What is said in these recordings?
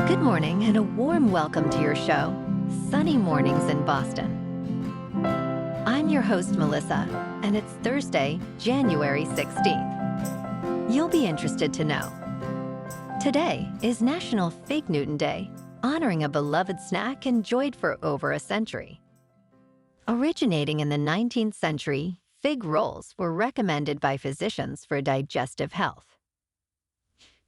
Good morning and a warm welcome to your show, Sunny Mornings in Boston. I'm your host, Melissa, and it's Thursday, January 16th. You'll be interested to know. Today is National Fig Newton Day, honoring a beloved snack enjoyed for over a century. Originating in the 19th century, fig rolls were recommended by physicians for digestive health.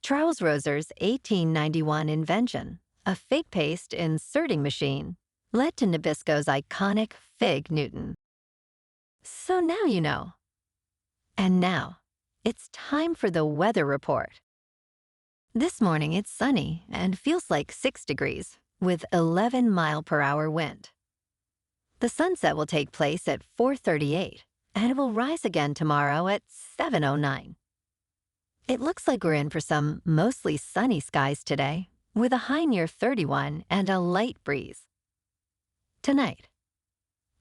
Charles Roser's 1891 invention, a fig paste inserting machine, led to Nabisco's iconic Fig Newton. So now you know. And now, it's time for the weather report. This morning it's sunny and feels like 6 degrees with 11-mile-per-hour wind. The sunset will take place at 4:38 and it will rise again tomorrow at 7:09. It looks like we're in for some mostly sunny skies today, with a high near 31 and a light breeze. Tonight,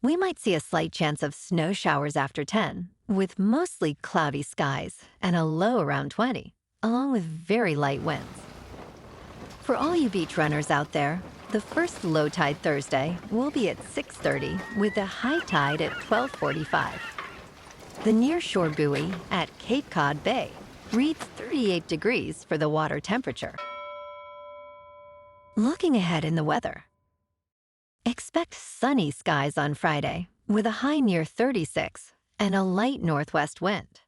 we might see a slight chance of snow showers after 10, with mostly cloudy skies and a low around 20, along with very light winds. For all you beach runners out there, the first low tide Thursday will be at 6:30 with a high tide at 12:45. The nearshore buoy at Cape Cod Bay reads 38 degrees for the water temperature. Looking ahead in the weather. Expect sunny skies on Friday with a high near 36 and a light northwest wind.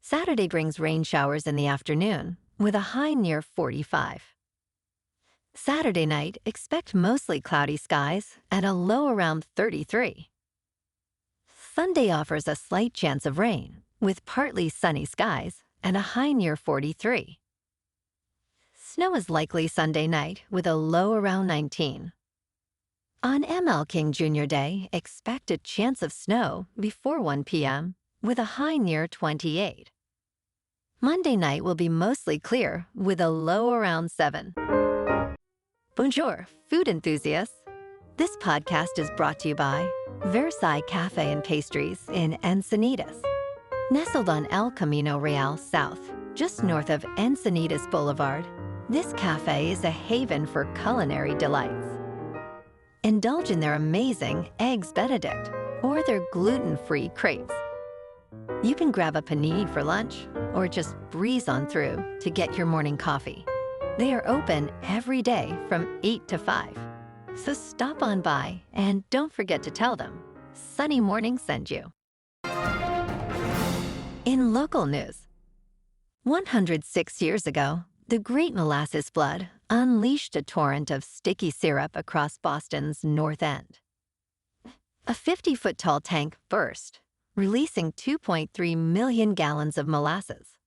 Saturday brings rain showers in the afternoon with a high near 45. Saturday night, expect mostly cloudy skies and a low around 33. Sunday offers a slight chance of rain with partly sunny skies and a high near 43. Snow is likely Sunday night with a low around 19. On ML King Jr. Day, expect a chance of snow before 1 p.m. with a high near 28. Monday night will be mostly clear with a low around 7. Bonjour, food enthusiasts. This podcast is brought to you by Versailles Cafe and Pastries in Encinitas. Nestled on El Camino Real South, just north of Encinitas Boulevard, this cafe is a haven for culinary delights. Indulge in their amazing Eggs Benedict or their gluten-free crepes. You can grab a panini for lunch or just breeze on through to get your morning coffee. They are open every day from 8 to 5. So stop on by and don't forget to tell them Sunny Morning sent you. In local news, 106 years ago, the Great Molasses Flood unleashed a torrent of sticky syrup across Boston's North End. A 50-foot-tall tank burst, releasing 2.3 million gallons of molasses.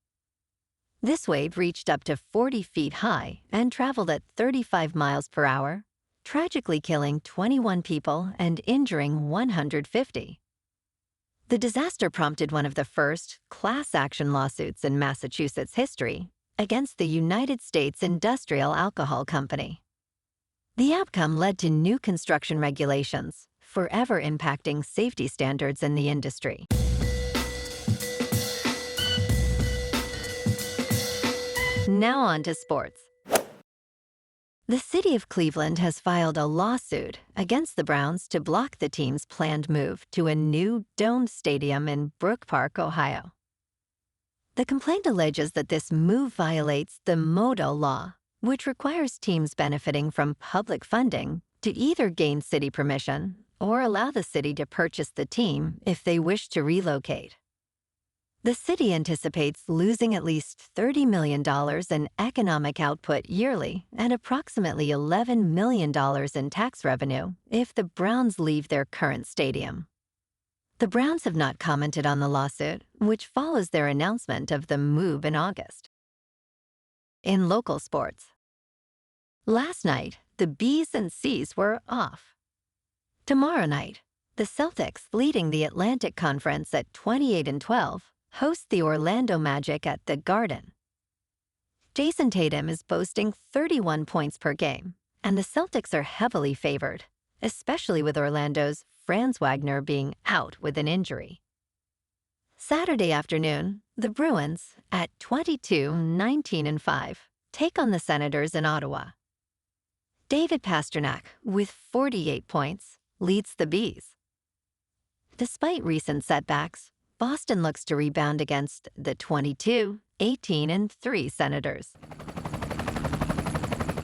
This wave reached up to 40 feet high and traveled at 35 miles per hour, tragically killing 21 people and injuring 150. The disaster prompted one of the first class action lawsuits in Massachusetts history against the United States Industrial Alcohol Company. The outcome led to new construction regulations, forever impacting safety standards in the industry. Now on to sports. The city of Cleveland has filed a lawsuit against the Browns to block the team's planned move to a new domed stadium in Brook Park, Ohio. The complaint alleges that this move violates the Modell Law, which requires teams benefiting from public funding to either gain city permission or allow the city to purchase the team if they wish to relocate. The city anticipates losing at least $30 million in economic output yearly and approximately $11 million in tax revenue if the Browns leave their current stadium. The Browns have not commented on the lawsuit, which follows their announcement of the move in August. In local sports, last night, the B's and C's were off. Tomorrow night, the Celtics, leading the Atlantic Conference at 28-12, host the Orlando Magic at the Garden. Jayson Tatum is boasting 31 points per game, and the Celtics are heavily favored, especially with Orlando's Franz Wagner being out with an injury. Saturday afternoon, the Bruins, at 22-19-5, take on the Senators in Ottawa. David Pasternak, with 48 points, leads the Bees. Despite recent setbacks, Boston looks to rebound against the 22, 18, and 3 Senators.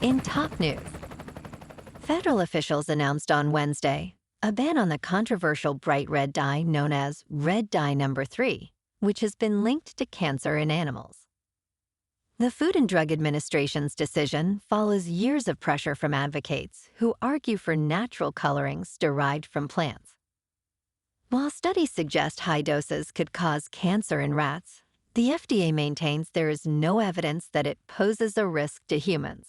In top news, federal officials announced on Wednesday a ban on the controversial bright red dye known as red dye number 3, which has been linked to cancer in animals. The Food and Drug Administration's decision follows years of pressure from advocates who argue for natural colorings derived from plants. While studies suggest high doses could cause cancer in rats, the FDA maintains there is no evidence that it poses a risk to humans.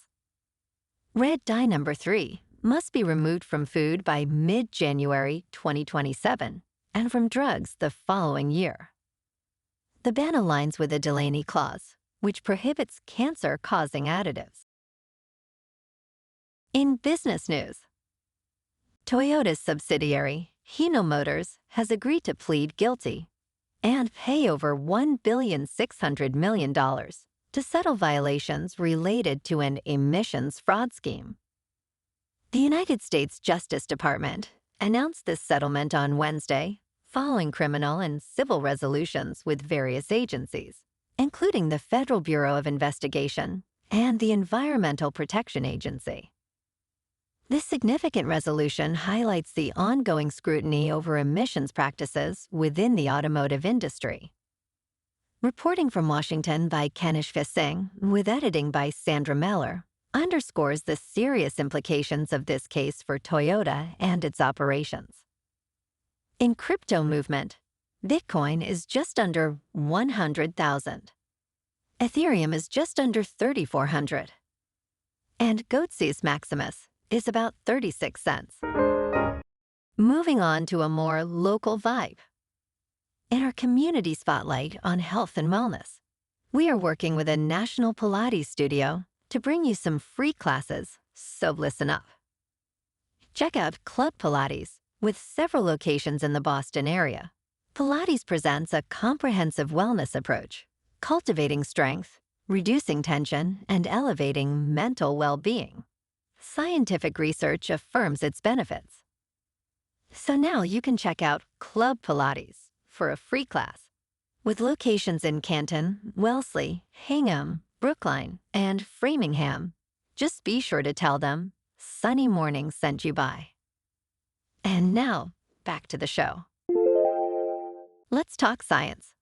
Red dye number 3 must be removed from food by mid-January 2027 and from drugs the following year. The ban aligns with the Delaney Clause, which prohibits cancer-causing additives. In business news, Toyota's subsidiary, Hino Motors, has agreed to plead guilty and pay over $1.6 billion to settle violations related to an emissions fraud scheme. The United States Justice Department announced this settlement on Wednesday, following criminal and civil resolutions with various agencies, including the Federal Bureau of Investigation and the Environmental Protection Agency. This significant resolution highlights the ongoing scrutiny over emissions practices within the automotive industry. Reporting from Washington by Kanishka Singh, with editing by Sandra Meller, underscores the serious implications of this case for Toyota and its operations. In crypto movement, Bitcoin is just under 100,000. Ethereum is just under 3,400. And Goatseus Maximus is about 36 cents. Moving on to a more local vibe. In our community spotlight on health and wellness, we are working with a national Pilates studio to bring you some free classes, so listen up. Check out Club Pilates, with several locations in the Boston area. Pilates presents a comprehensive wellness approach, cultivating strength, reducing tension, and elevating mental well-being. Scientific research affirms its benefits. So now you can check out Club Pilates for a free class. With locations in Canton, Wellesley, Hingham, Brookline, and Framingham, just be sure to tell them Sunny Morning sent you by. And now, back to the show. Let's talk science.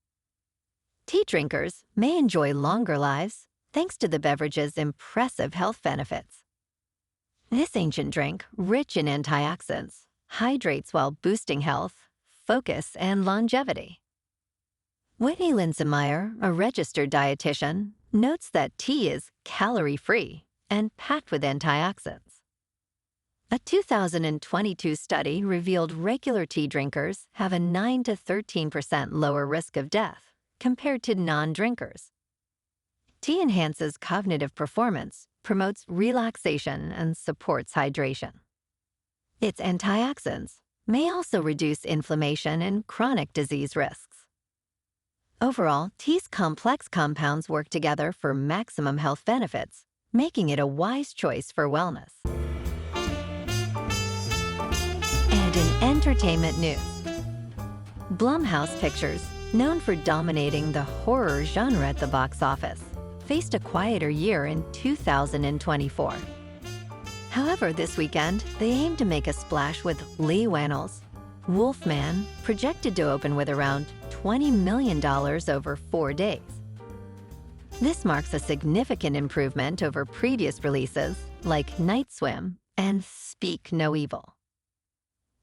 Tea drinkers may enjoy longer lives thanks to the beverage's impressive health benefits. This ancient drink, rich in antioxidants, hydrates while boosting health, focus, and longevity. Whitney Linsenmeyer, a registered dietitian, notes that tea is calorie-free and packed with antioxidants. A 2022 study revealed regular tea drinkers have a 9 to 13% lower risk of death compared to non-drinkers. Tea enhances cognitive performance, promotes relaxation, and supports hydration. Its antioxidants may also reduce inflammation and chronic disease risks. Overall, tea's complex compounds work together for maximum health benefits, making it a wise choice for wellness. And in entertainment news, Blumhouse Pictures, known for dominating the horror genre at the box office, faced a quieter year in 2024. However, this weekend, they aim to make a splash with Leigh Whannell's Wolfman, projected to open with around $20 million over 4 days. This marks a significant improvement over previous releases like Night Swim and Speak No Evil.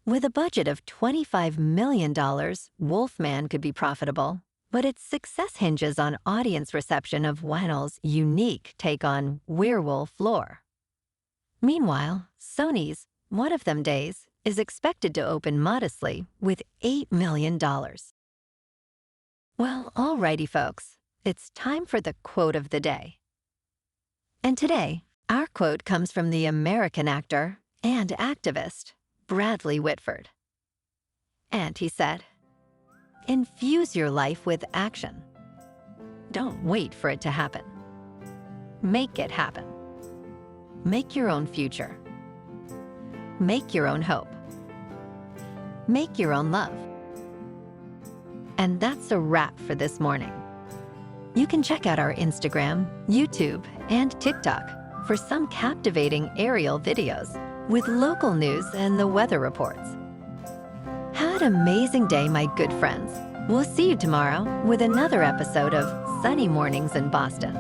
With a budget of $25 million, Wolfman could be profitable, but its success hinges on audience reception of Whannell's unique take on werewolf lore. Meanwhile, Sony's One of Them Days is expected to open modestly with $8 million. Well, alrighty folks, it's time for the quote of the day. And today, our quote comes from the American actor and activist, Bradley Whitford. And he said, "Infuse your life with action. Don't wait for it to happen." Make it happen. Make your own future. Make your own hope. Make your own love. And that's a wrap for this morning. You can check out our Instagram, YouTube, and TikTok for some captivating aerial videos with local news and the weather reports. Have an amazing day, my good friends. We'll see you tomorrow with another episode of Sunny Mornings in Boston.